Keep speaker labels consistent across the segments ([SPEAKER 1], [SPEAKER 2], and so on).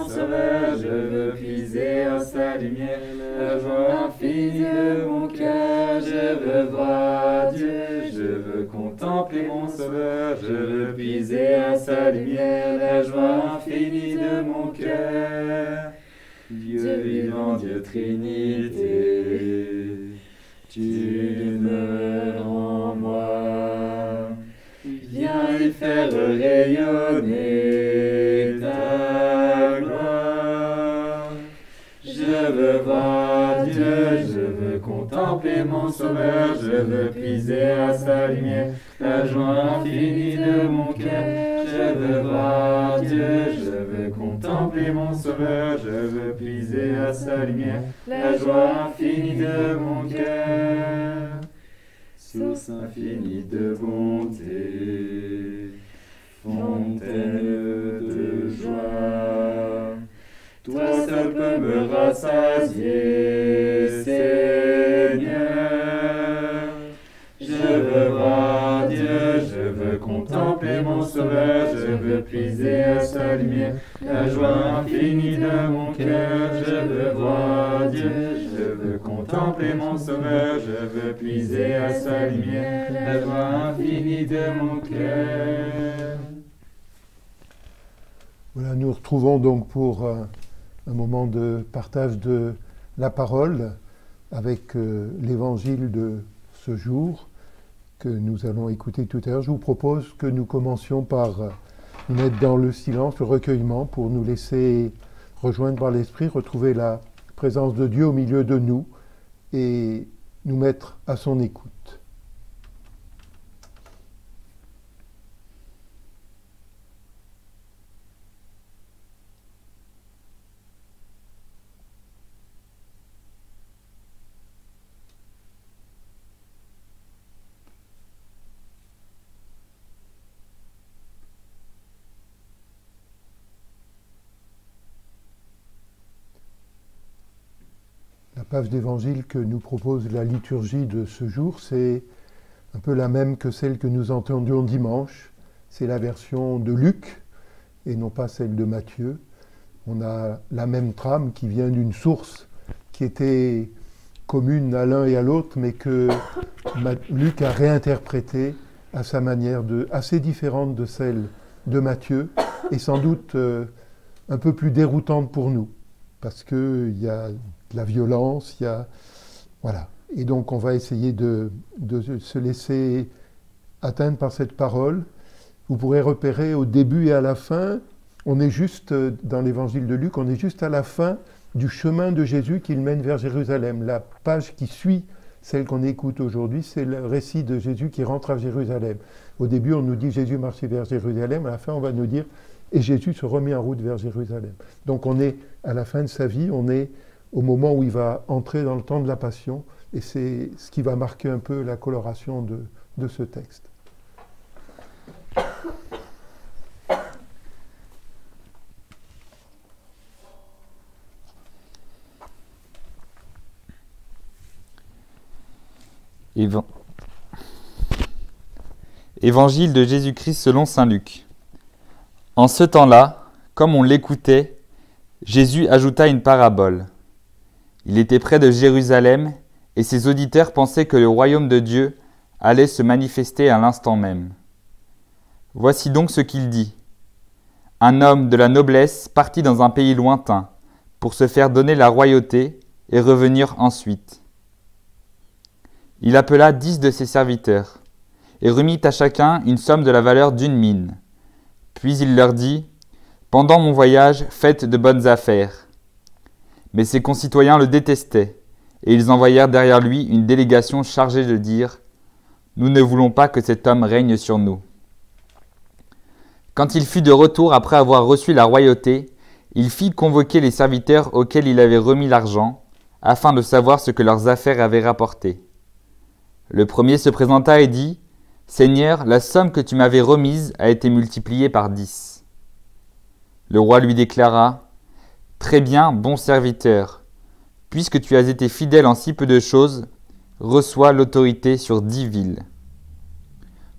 [SPEAKER 1] mon sauveur, je veux puiser en sa lumière. La joie infinie de mon cœur, je veux voir Dieu, je veux contempler mon sauveur, je veux puiser en sa lumière. La joie infinie de mon cœur. Dieu vivant, Dieu Trinité, tu demeures en moi. Viens y faire rayonner ta gloire. Je veux voir Dieu, je veux contempler mon sauveur, je veux puiser à sa lumière la joie infinie de mon cœur. Je veux voir Dieu, je veux contempler mon sauveur, je veux puiser à sa lumière la joie infinie de mon cœur. Source infinie de bonté, fontaine de joie, toi seul peux me rassasier, Seigneur. Je veux voir Dieu, je veux contempler mon sauveur, je veux puiser à sa lumière la joie infinie de mon cœur. Je veux voir Dieu, je veux contempler mon sauveur, je veux puiser à sa lumière la joie infinie de mon cœur.
[SPEAKER 2] Voilà, nous retrouvons donc pour un moment de partage de la parole avec l'évangile de ce jour que nous allons écouter tout à l'heure. Je vous propose que nous commencions par nous mettre dans le silence, le recueillement, pour nous laisser rejoindre par l'Esprit, retrouver la présence de Dieu au milieu de nous et nous mettre à son écoute. La page d'évangile que nous propose la liturgie de ce jour, c'est un peu la même que celle que nous entendions dimanche. C'est la version de Luc et non pas celle de Matthieu. On a la même trame qui vient d'une source qui était commune à l'un et à l'autre, mais que Luc a réinterprétée à sa manière, assez différente de celle de Matthieu et sans doute un peu plus déroutante pour nous, parce qu'il y a de la violence, voilà. Et donc on va essayer de se laisser atteindre par cette parole. Vous pourrez repérer au début et à la fin, on est juste, dans l'évangile de Luc, on est juste à la fin du chemin de Jésus qu'il mène vers Jérusalem. La page qui suit celle qu'on écoute aujourd'hui, c'est le récit de Jésus qui rentre à Jérusalem. Au début, on nous dit Jésus marchait vers Jérusalem, à la fin, on va nous dire et Jésus se remet en route vers Jérusalem. Donc on est à la fin de sa vie, on est au moment où il va entrer dans le temps de la Passion, et c'est ce qui va marquer un peu la coloration de ce texte.
[SPEAKER 3] Évangile de Jésus-Christ selon saint Luc. En ce temps-là, comme on l'écoutait, Jésus ajouta une parabole. Il était près de Jérusalem, et ses auditeurs pensaient que le royaume de Dieu allait se manifester à l'instant même. Voici donc ce qu'il dit. Un homme de la noblesse partit dans un pays lointain, pour se faire donner la royauté et revenir ensuite. Il appela 10 de ses serviteurs, et remit à chacun une somme de la valeur d'une mine. Puis il leur dit, « Pendant mon voyage, faites de bonnes affaires. » Mais ses concitoyens le détestaient, et ils envoyèrent derrière lui une délégation chargée de dire « Nous ne voulons pas que cet homme règne sur nous. » Quand il fut de retour après avoir reçu la royauté, il fit convoquer les serviteurs auxquels il avait remis l'argent, afin de savoir ce que leurs affaires avaient rapporté. Le premier se présenta et dit « Seigneur, la somme que tu m'avais remise a été multipliée par 10. » Le roi lui déclara « Très bien, bon serviteur, puisque tu as été fidèle en si peu de choses, reçois l'autorité sur 10 villes. »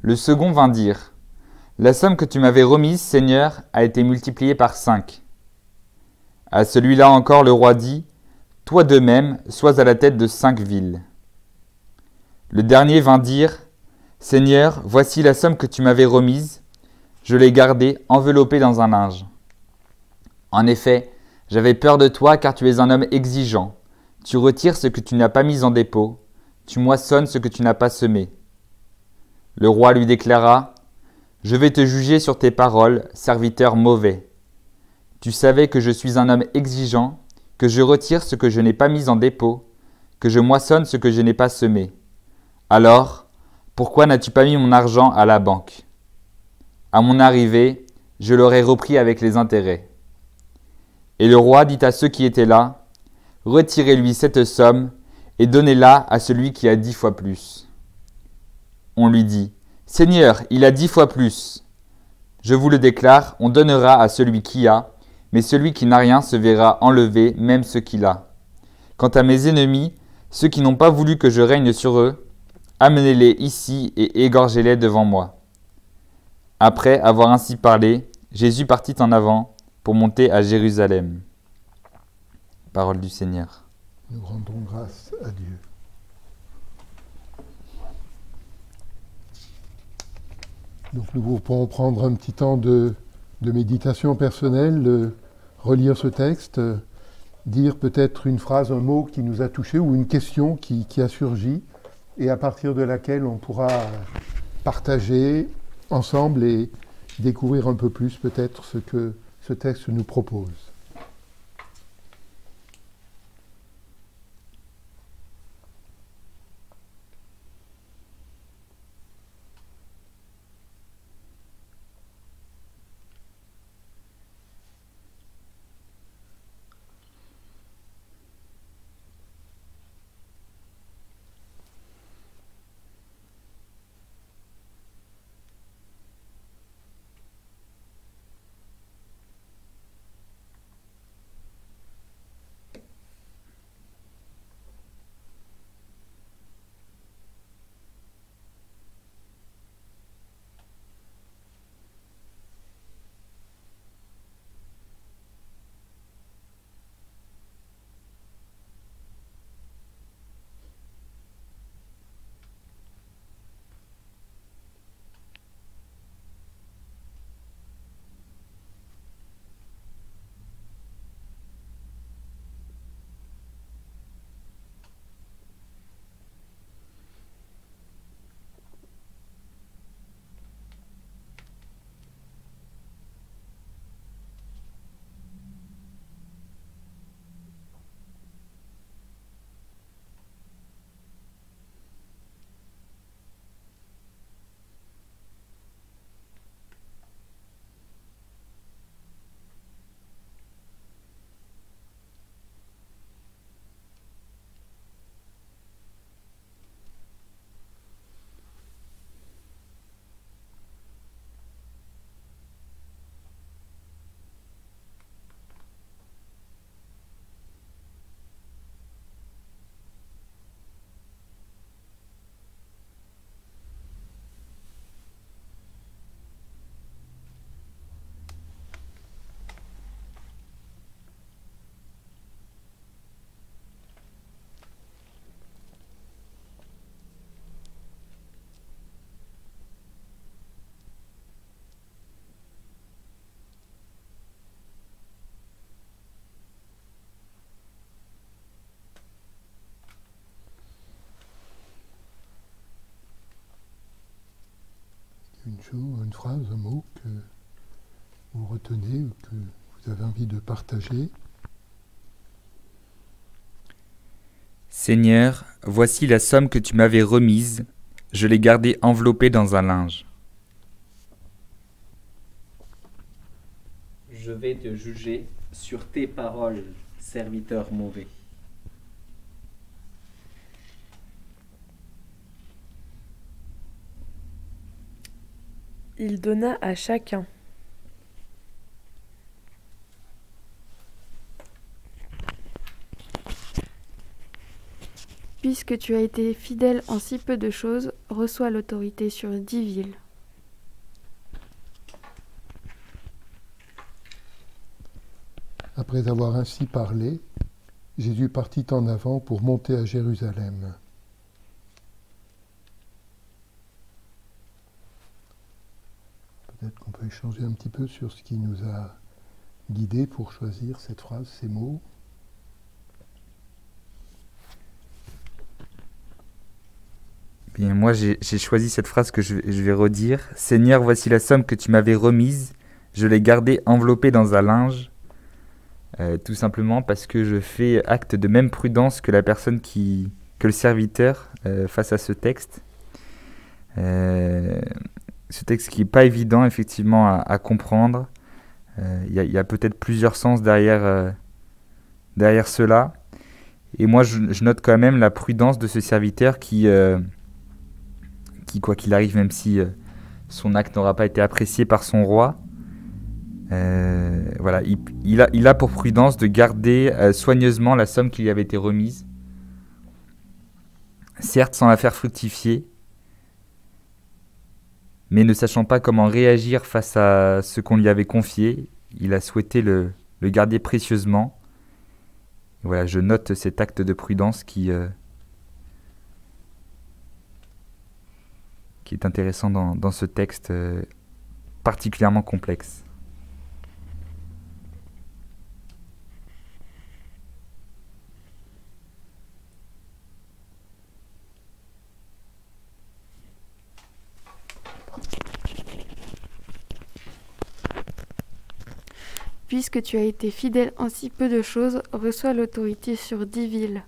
[SPEAKER 3] Le second vint dire « La somme que tu m'avais remise, Seigneur, a été multipliée par 5. » À celui-là encore le roi dit, « Toi de même, sois à la tête de 5 villes. » Le dernier vint dire, « Seigneur, voici la somme que tu m'avais remise. Je l'ai gardée, enveloppée dans un linge. En effet, j'avais peur de toi car tu es un homme exigeant. Tu retires ce que tu n'as pas mis en dépôt. Tu moissonnes ce que tu n'as pas semé. » Le roi lui déclara, « Je vais te juger sur tes paroles, serviteur mauvais. Tu savais que je suis un homme exigeant, que je retire ce que je n'ai pas mis en dépôt, que je moissonne ce que je n'ai pas semé. Alors, pourquoi n'as-tu pas mis mon argent à la banque? À mon arrivée, je l'aurais repris avec les intérêts. » Et le roi dit à ceux qui étaient là, « Retirez-lui cette somme et donnez-la à celui qui a 10 fois plus. » On lui dit, « Seigneur, il a 10 fois plus. » Je vous le déclare, on donnera à celui qui a, mais celui qui n'a rien se verra enlever même ce qu'il a. Quant à mes ennemis, ceux qui n'ont pas voulu que je règne sur eux, amenez-les ici et égorgez-les devant moi. » Après avoir ainsi parlé, Jésus partit en avant pour monter à Jérusalem. Parole du Seigneur.
[SPEAKER 2] Nous rendons grâce à Dieu. Donc nous pourrons prendre un petit temps de méditation personnelle, de relire ce texte, dire peut-être une phrase, un mot qui nous a touchés ou une question qui a surgi et à partir de laquelle on pourra partager ensemble et découvrir un peu plus peut-être ce que ce texte nous propose. Une chose, une phrase, un mot que vous retenez ou que vous avez envie de partager.
[SPEAKER 3] Seigneur, voici la somme que tu m'avais remise, je l'ai gardée enveloppée dans un linge.
[SPEAKER 1] Je vais te juger sur tes paroles, serviteur mauvais.
[SPEAKER 4] Il donna à chacun. Puisque tu as été fidèle en si peu de choses, reçois l'autorité sur 10 villes.
[SPEAKER 2] Après avoir ainsi parlé, Jésus partit en avant pour monter à Jérusalem. Peut-être qu'on peut échanger un petit peu sur ce qui nous a guidés pour choisir cette phrase, ces mots.
[SPEAKER 3] Bien, moi, j'ai choisi cette phrase que je vais redire. « Seigneur, voici la somme que tu m'avais remise. Je l'ai gardée enveloppée dans un linge. » Tout simplement parce que je fais acte de même prudence que la personne que le serviteur face à ce texte. Ce texte qui n'est pas évident effectivement à comprendre. Il y a peut-être plusieurs sens derrière cela. Et moi, je note quand même la prudence de ce serviteur qui quoi qu'il arrive, même si son acte n'aura pas été apprécié par son roi, voilà, il a pour prudence de garder soigneusement la somme qui lui avait été remise, certes sans la faire fructifier, mais ne sachant pas comment réagir face à ce qu'on lui avait confié, il a souhaité le garder précieusement. Voilà, je note cet acte de prudence qui est intéressant dans ce texte particulièrement complexe.
[SPEAKER 4] Puisque tu as été fidèle en si peu de choses, reçois l'autorité sur 10 villes.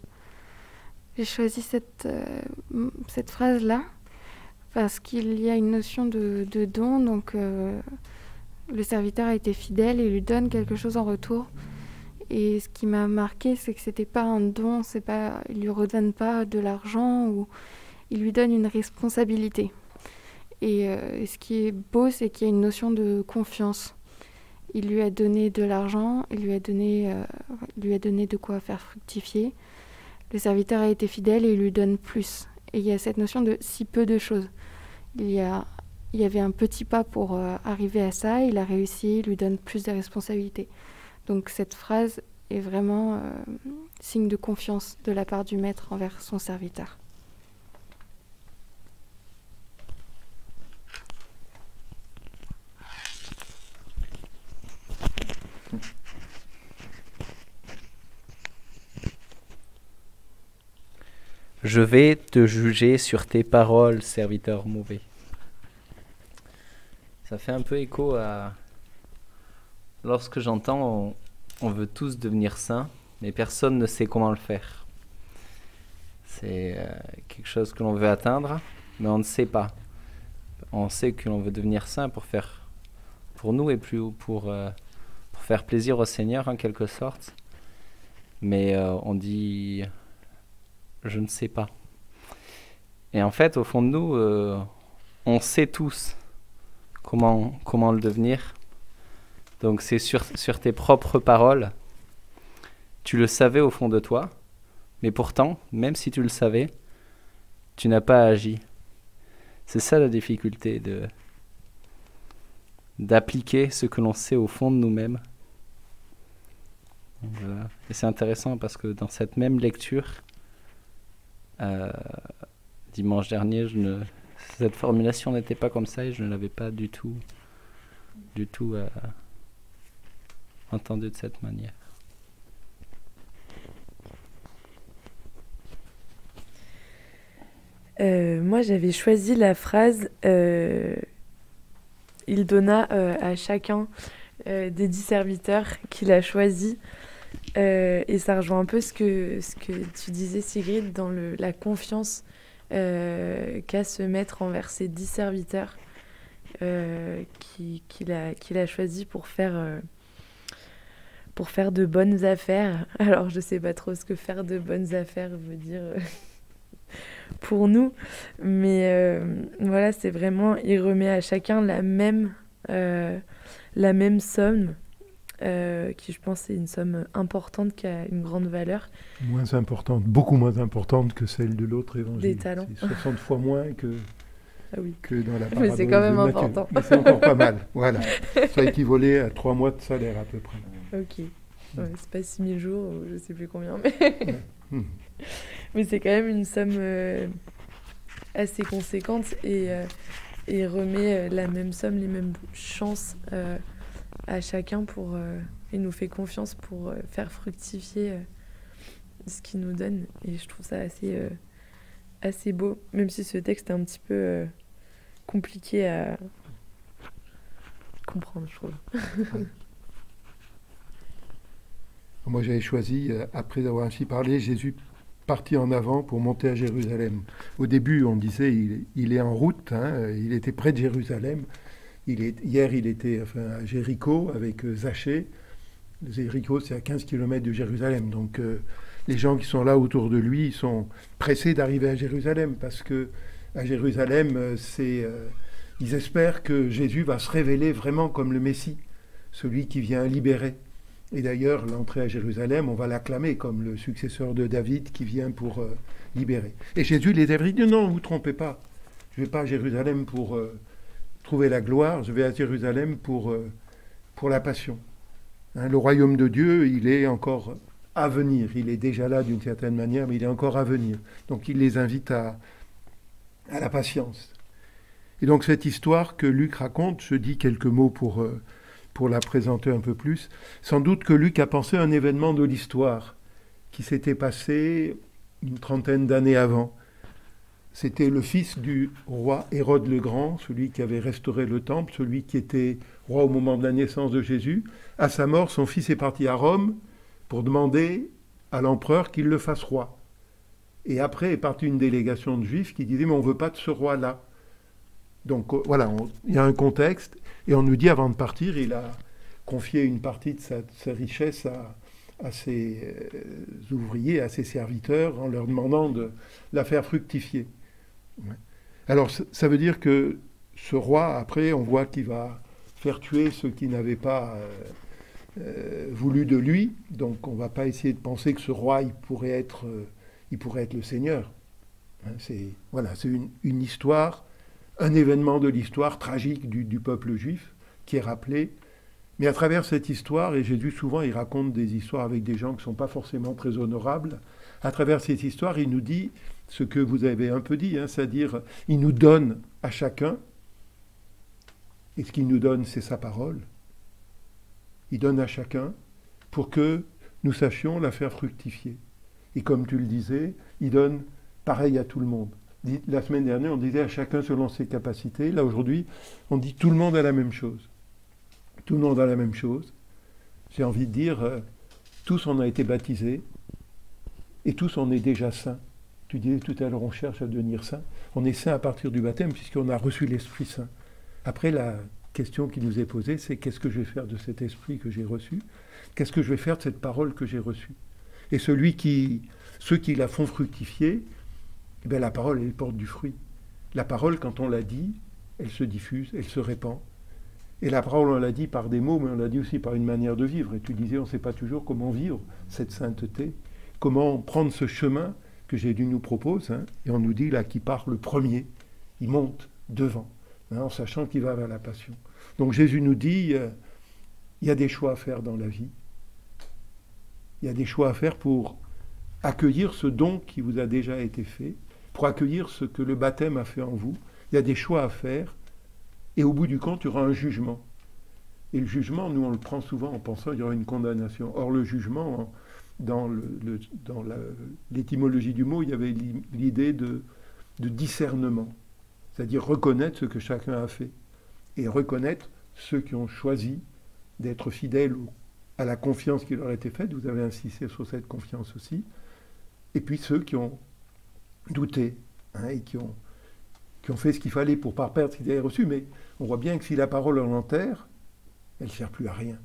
[SPEAKER 4] J'ai choisi cette phrase-là parce qu'il y a une notion de don, donc le serviteur a été fidèle et lui donne quelque chose en retour. Et ce qui m'a marqué, c'est que c'était pas un don, il lui redonne pas de l'argent, ou il lui donne une responsabilité. Et ce qui est beau, c'est qu'il y a une notion de confiance. Il lui a donné de l'argent, il lui a donné de quoi faire fructifier. Le serviteur a été fidèle et il lui donne plus. Et il y a cette notion de si peu de choses. Il y avait un petit pas pour arriver à ça, il a réussi, il lui donne plus de responsabilités. Donc cette phrase est vraiment signe de confiance de la part du maître envers son serviteur.
[SPEAKER 5] Je vais te juger sur tes paroles, serviteur mauvais. Ça fait un peu écho à... Lorsque j'entends on veut tous devenir saints, mais personne ne sait comment le faire. C'est quelque chose que l'on veut atteindre, mais on ne sait pas. On sait que l'on veut devenir saint pour nous et plus pour faire plaisir au Seigneur en quelque sorte. Mais on dit... je ne sais pas. Et en fait, au fond de nous, on sait tous comment le devenir. Donc c'est sur tes propres paroles. Tu le savais au fond de toi, mais pourtant, même si tu le savais, tu n'as pas agi. C'est ça la difficulté d'appliquer ce que l'on sait au fond de nous-mêmes. Et c'est intéressant parce que dans cette même lecture, dimanche dernier, cette formulation n'était pas comme ça et je ne l'avais pas du tout entendu de cette manière.
[SPEAKER 6] Moi, j'avais choisi la phrase il donna à chacun des 10 serviteurs qu'il a choisis. Et ça rejoint un peu ce que tu disais, Sigrid, dans la confiance qu'a ce maître envers ses 10 serviteurs qu'il a choisi pour faire de bonnes affaires. Alors, je ne sais pas trop ce que faire de bonnes affaires veut dire pour nous, mais voilà, c'est vraiment, il remet à chacun la même somme, qui je pense est une somme importante, qui a une grande valeur.
[SPEAKER 2] Moins importante, beaucoup moins importante que celle de l'autre évangile.
[SPEAKER 6] Des talents.
[SPEAKER 2] C'est 60 fois moins que dans la parabole.
[SPEAKER 6] Mais c'est quand même
[SPEAKER 2] de Matthieu.
[SPEAKER 6] important.
[SPEAKER 2] Mais c'est encore pas mal, voilà. Ça équivalait à 3 mois de salaire à peu près.
[SPEAKER 6] Ok. Ouais, c'est pas 6000 jours, ou je sais plus combien, mais, mais c'est quand même une somme assez conséquente et remet la même somme, les mêmes chances à chacun et nous fait confiance pour faire fructifier ce qu'il nous donne. Et je trouve ça assez beau, même si ce texte est un petit peu compliqué à comprendre, je trouve.
[SPEAKER 2] Moi, j'avais choisi, après avoir ainsi parlé, Jésus partit en avant pour monter à Jérusalem. Au début, on disait il est en route, hein, il était près de Jérusalem. Hier, il était à Jéricho avec Zachée. Jéricho, c'est à 15 km de Jérusalem. Donc, les gens qui sont là autour de lui, ils sont pressés d'arriver à Jérusalem parce que à Jérusalem, ils espèrent que Jésus va se révéler vraiment comme le Messie, celui qui vient libérer. Et d'ailleurs, l'entrée à Jérusalem, on va l'acclamer comme le successeur de David qui vient pour libérer. Et Jésus les avait dit, non, ne vous trompez pas, je ne vais pas à Jérusalem pour trouver la gloire, je vais à Jérusalem pour la passion. Hein, le royaume de Dieu, il est encore à venir, il est déjà là d'une certaine manière, mais il est encore à venir. Donc il les invite à la patience. Et donc cette histoire que Luc raconte, je dis quelques mots pour la présenter un peu plus. Sans doute que Luc a pensé à un événement de l'histoire qui s'était passé une trentaine d'années avant. C'était le fils du roi Hérode le Grand, celui qui avait restauré le temple, celui qui était roi au moment de la naissance de Jésus. À sa mort, son fils est parti à Rome pour demander à l'empereur qu'il le fasse roi. Et après est partie une délégation de Juifs qui disait « mais on ne veut pas de ce roi-là ». Donc voilà, il y a un contexte, et on nous dit avant de partir, il a confié une partie de sa richesse à ses ouvriers, à ses serviteurs, en leur demandant de la faire fructifier. Ouais. Alors ça veut dire que ce roi, après, on voit qu'il va faire tuer ceux qui n'avaient pas voulu de lui, donc on ne va pas essayer de penser que ce roi, il pourrait être le Seigneur. Hein, c'est une histoire, un événement de l'histoire tragique du peuple juif qui est rappelé. Mais à travers cette histoire, et Jésus souvent il raconte des histoires avec des gens qui ne sont pas forcément très honorables, à travers cette histoire, il nous dit ce que vous avez un peu dit, hein, c'est-à-dire il nous donne à chacun, et ce qu'il nous donne c'est sa parole, il donne à chacun pour que nous sachions la faire fructifier. Et comme tu le disais, il donne pareil à tout le monde. La semaine dernière, on disait à chacun selon ses capacités. Là, aujourd'hui, on dit tout le monde a la même chose. Tout le monde a la même chose. J'ai envie de dire, tous on a été baptisés et tous on est déjà saints. Tu disais tout à l'heure, on cherche à devenir saints. On est saints à partir du baptême puisqu'on a reçu l'Esprit Saint. Après, la question qui nous est posée, c'est qu'est-ce que je vais faire de cet esprit que j'ai reçu? Qu'est-ce que je vais faire de cette parole que j'ai reçue? Et ceux qui la font fructifier, eh bien, la parole, elle porte du fruit. La parole, quand on la dit, elle se diffuse, elle se répand. Et la parole, on l'a dit par des mots, mais on l'a dit aussi par une manière de vivre. Et tu disais, on ne sait pas toujours comment vivre cette sainteté, comment prendre ce chemin que Jésus nous propose. Hein, et on nous dit là qu'il part le premier, il monte devant, hein, en sachant qu'il va vers la passion. Donc Jésus nous dit, il y a des choix à faire dans la vie. Il y a des choix à faire pour accueillir ce don qui vous a déjà été fait, pour accueillir ce que le baptême a fait en vous. Il y a des choix à faire, et au bout du compte, il y aura un jugement. Et le jugement, nous, on le prend souvent en pensant qu'il y aura une condamnation. Or, le jugement, dans l'étymologie du mot, il y avait l'idée de discernement, c'est-à-dire reconnaître ce que chacun a fait, et reconnaître ceux qui ont choisi d'être fidèles à la confiance qui leur a été faite. Vous avez insisté sur cette confiance aussi. Et puis ceux qui ont douté, hein, et qui ont fait ce qu'il fallait pour ne pas perdre ce qu'ils avaient reçu. Mais on voit bien que si la parole en enterre, elle ne sert plus à rien.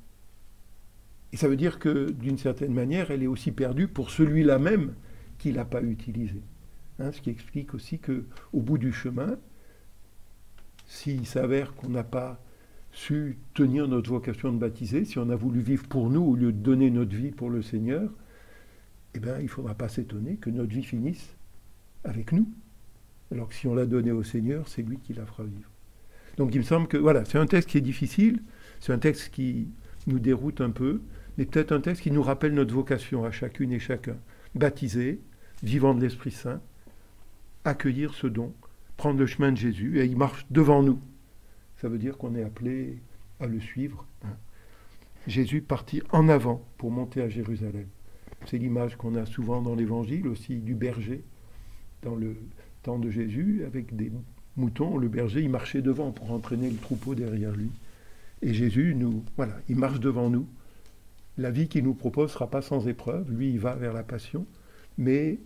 [SPEAKER 2] Et ça veut dire que, d'une certaine manière, elle est aussi perdue pour celui-là même qui ne l'a pas utilisée. Hein, ce qui explique aussi qu'au bout du chemin, s'il s'avère qu'on n'a pas su tenir notre vocation de baptiser, si on a voulu vivre pour nous au lieu de donner notre vie pour le Seigneur, eh bien, il ne faudra pas s'étonner que notre vie finisse avec nous. Alors que si on l'a donnée au Seigneur, c'est lui qui la fera vivre. Donc il me semble que, voilà, c'est un texte qui est difficile, c'est un texte qui nous déroute un peu, mais peut-être un texte qui nous rappelle notre vocation à chacune et chacun. Baptisé, vivant de l'Esprit Saint, accueillir ce don, prendre le chemin de Jésus, et il marche devant nous. Ça veut dire qu'on est appelé à le suivre. Jésus partit en avant pour monter à Jérusalem. C'est l'image qu'on a souvent dans l'Évangile aussi du berger. Dans le temps de Jésus, avec des moutons, le berger, il marchait devant pour entraîner le troupeau derrière lui. Et Jésus, il marche devant nous. La vie qu'il nous propose ne sera pas sans épreuve. Lui, il va vers la passion. Mais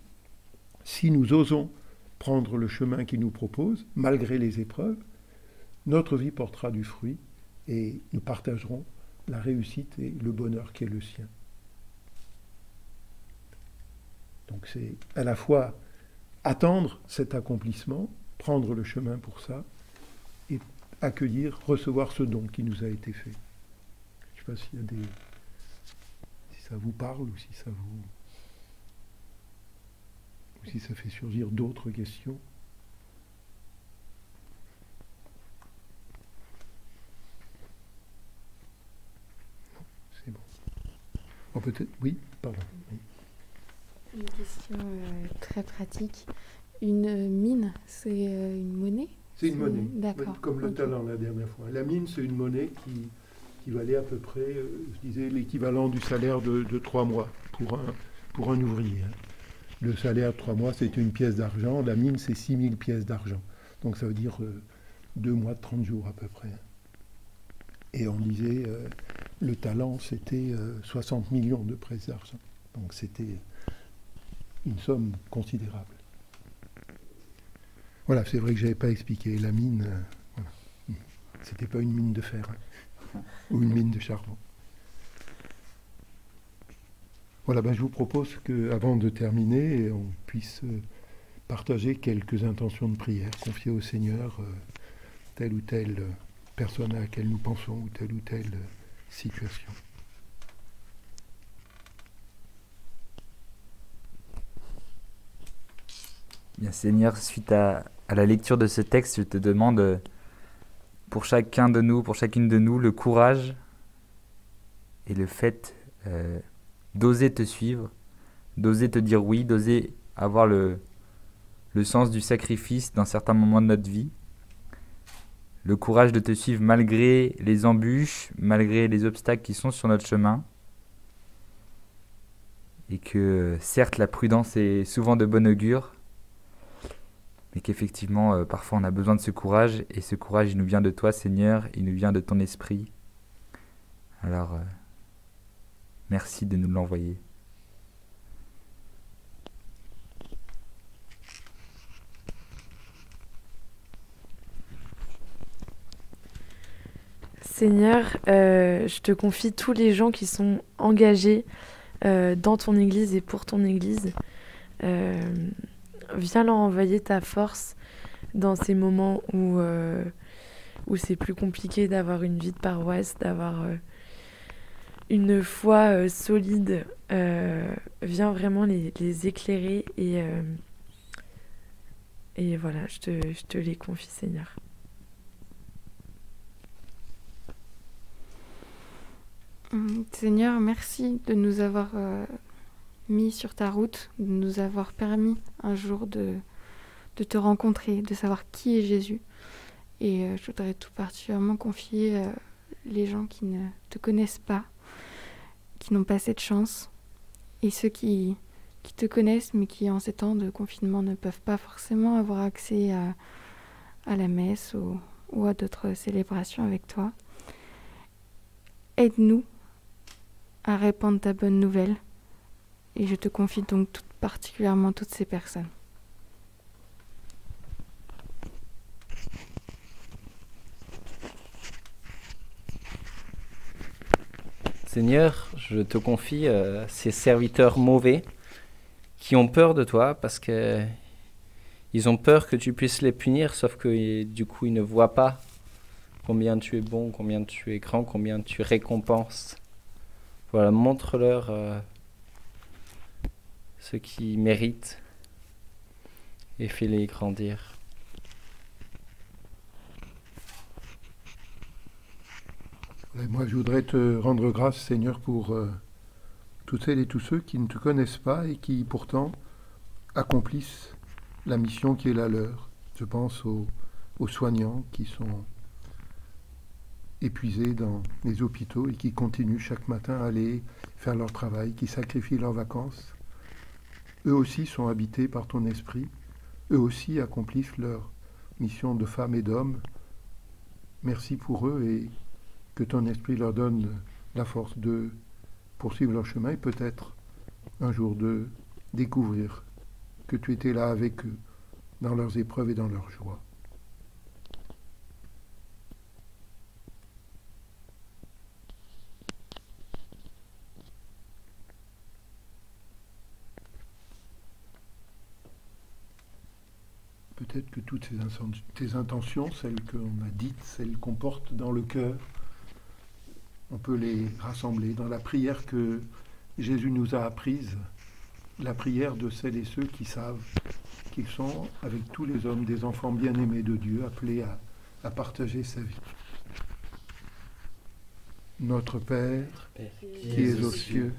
[SPEAKER 2] si nous osons prendre le chemin qu'il nous propose, malgré les épreuves, notre vie portera du fruit et nous partagerons la réussite et le bonheur qui est le sien. Donc c'est à la fois attendre cet accomplissement, prendre le chemin pour ça, et accueillir, recevoir ce don qui nous a été fait. Je ne sais pas s'il y a si ça vous parle ou si ça fait surgir d'autres questions. Non, c'est bon. Oh, peut-être, oui, pardon. Oui.
[SPEAKER 4] Une question très pratique. Une mine, c'est une monnaie?
[SPEAKER 2] C'est une monnaie,
[SPEAKER 4] D'accord.
[SPEAKER 2] comme le talent la dernière fois. La mine, c'est une monnaie qui valait à peu près, je disais, l'équivalent du salaire de 3 mois pour un ouvrier. Le salaire de 3 mois, c'est une pièce d'argent. La mine, c'est 6000 pièces d'argent. Donc ça veut dire 2 mois de 30 jours à peu près. Et on disait, le talent, c'était 60 millions de pièces d'argent. Donc c'était une somme considérable. Voilà, c'est vrai que je n'avais pas expliqué. La mine, c'était pas une mine de fer ou une mine de charbon. Voilà, je vous propose qu'avant de terminer, on puisse partager quelques intentions de prière, confier au Seigneur telle ou telle personne à laquelle nous pensons ou telle situation.
[SPEAKER 3] Bien, Seigneur, suite à la lecture de ce texte, je te demande pour chacun de nous, pour chacune de nous, le courage et le fait d'oser te suivre, d'oser te dire oui, d'oser avoir le sens du sacrifice dans certains moments de notre vie, le courage de te suivre malgré les embûches, malgré les obstacles qui sont sur notre chemin, et que certes la prudence est souvent de bon augure, mais qu'effectivement parfois on a besoin de ce courage, et ce courage il nous vient de toi Seigneur, il nous vient de ton esprit. Alors merci de nous l'envoyer.
[SPEAKER 6] Seigneur, je te confie tous les gens qui sont engagés dans ton Église et pour ton Église. Viens leur envoyer ta force dans ces moments où c'est plus compliqué d'avoir une vie de paroisse, d'avoir une foi solide. Viens vraiment les éclairer et voilà, je te les confie, Seigneur.
[SPEAKER 4] Seigneur, merci de nous avoir mis sur ta route, de nous avoir permis un jour de te rencontrer, de savoir qui est Jésus. Et je voudrais tout particulièrement confier les gens qui ne te connaissent pas, qui n'ont pas cette chance, et ceux qui te connaissent, mais qui en ces temps de confinement ne peuvent pas forcément avoir accès à la messe ou à d'autres célébrations avec toi. Aide-nous à répandre ta bonne nouvelle, et je te confie donc particulièrement toutes ces personnes.
[SPEAKER 5] Seigneur, je te confie ces serviteurs mauvais qui ont peur de toi parce que ils ont peur que tu puisses les punir, sauf que du coup ils ne voient pas combien tu es bon, combien tu es grand, combien tu récompenses. Voilà, montre-leur ce qu'ils méritent et fais-les grandir.
[SPEAKER 2] Moi, je voudrais te rendre grâce, Seigneur, pour toutes celles et tous ceux qui ne te connaissent pas et qui, pourtant, accomplissent la mission qui est la leur. Je pense aux soignants qui sont épuisés dans les hôpitaux et qui continuent chaque matin à aller faire leur travail, qui sacrifient leurs vacances. Eux aussi sont habités par ton esprit. Eux aussi accomplissent leur mission de femmes et d'hommes. Merci pour eux et que ton esprit leur donne la force de poursuivre leur chemin et peut-être un jour de découvrir que tu étais là avec eux dans leurs épreuves et dans leurs joies. Peut-être que toutes tes intentions, celles qu'on a dites, celles qu'on porte dans le cœur, on peut les rassembler dans la prière que Jésus nous a apprise, la prière de celles et ceux qui savent qu'ils sont, avec tous les hommes, des enfants bien-aimés de Dieu, appelés à partager sa vie. Notre Père, qui es aux cieux,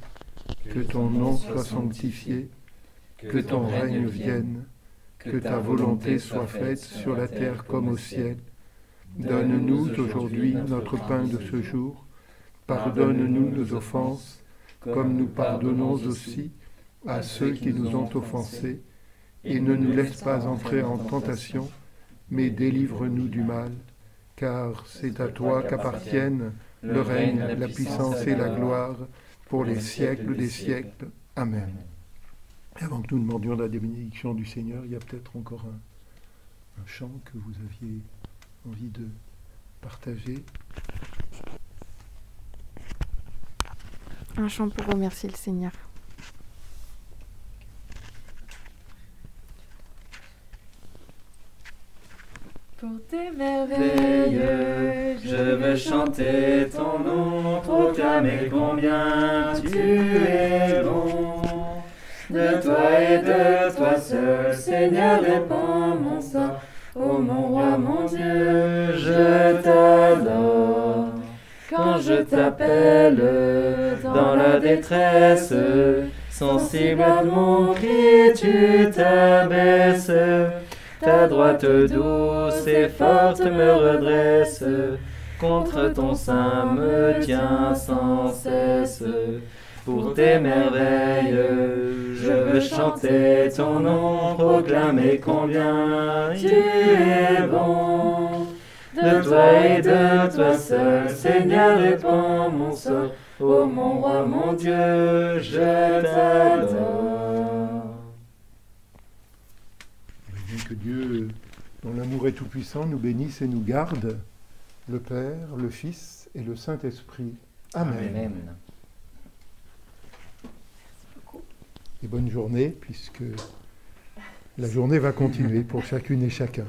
[SPEAKER 2] que ton nom soit sanctifié, que ton règne vienne, que ta volonté soit faite sur la terre comme au ciel. Donne-nous aujourd'hui notre pain de ce jour. Pardonne-nous nos offenses, comme nous pardonnons aussi à ceux qui nous ont offensés. Et ne nous laisse pas entrer en tentation, mais délivre-nous du mal. Car c'est à toi qu'appartiennent le règne, la puissance et la gloire, pour les siècles des siècles. Amen. Et avant que nous demandions la bénédiction du Seigneur, il y a peut-être encore un chant que vous aviez envie de partager.
[SPEAKER 4] Un chant pour remercier le Seigneur.
[SPEAKER 1] Pour tes merveilles, je veux chanter ton nom, proclamer combien tu es bon. De toi et de toi seul, Seigneur, répands mon sang. Ô mon roi, mon Dieu, je t'adore. Quand je t'appelle dans la détresse, sensible à mon cri, tu t'abaisses. Ta droite douce et forte me redresse, contre ton sein me tient sans cesse. Pour tes merveilles, je veux chanter ton nom, proclamer combien tu es bon. De toi et de toi seul, Seigneur, répands mon sort. Ô mon roi, mon Dieu, je t'adore.
[SPEAKER 2] Que Dieu, dont l'amour est tout-puissant, nous bénisse et nous garde, le Père, le Fils et le Saint-Esprit. Amen.
[SPEAKER 5] Amen.
[SPEAKER 2] Et bonne journée, puisque la journée va continuer pour chacune et chacun.